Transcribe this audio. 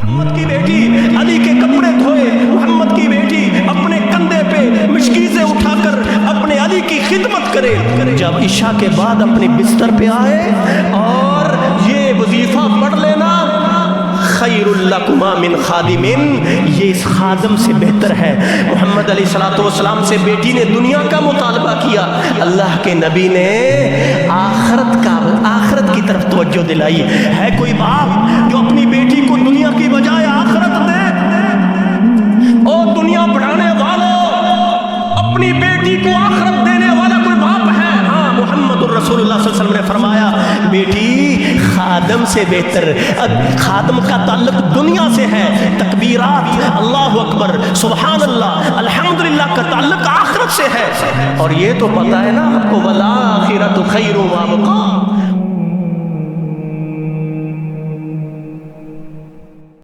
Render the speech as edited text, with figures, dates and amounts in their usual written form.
محمد کی بیٹی علی کے کپڑے دھوئے، محمد کی بیٹی اپنے کندھے پہ مشکیزیں اٹھا کر اپنے علی کی خدمت کرے۔ جب عشاء کے بعد اپنے بستر پہ آئے اور یہ وظیفہ پڑھ لینا، خیر لکما من خادم، یہ اس خادم سے بہتر ہے۔ محمد علیہ الصلوۃ والسلام سے بیٹی نے دنیا کا مطالبہ کیا، اللہ کے نبی نے آخرت کی طرف توجہ دلائی۔ ہے کوئی باپ جو اپنی بیٹی کو دنیا کی بجائے آخرت دے؟ او دنیا بڑھانے والوں، اپنی بیٹی کو آخرت دینے والا کوئی باپ ہے؟ ہاں، محمد الرسول اللہ صلی اللہ علیہ وسلم نے فرمایا بیٹی خادم سے بہتر، خادم کا تعلق دنیا سے ہے، تکبیرات اللہ اکبر سبحان اللہ الحمدللہ کا تعلق آخرت سے ہے۔ اور یہ تو پتہ ہے نا آپ کو، والآخرۃ خیر و ابقیٰ،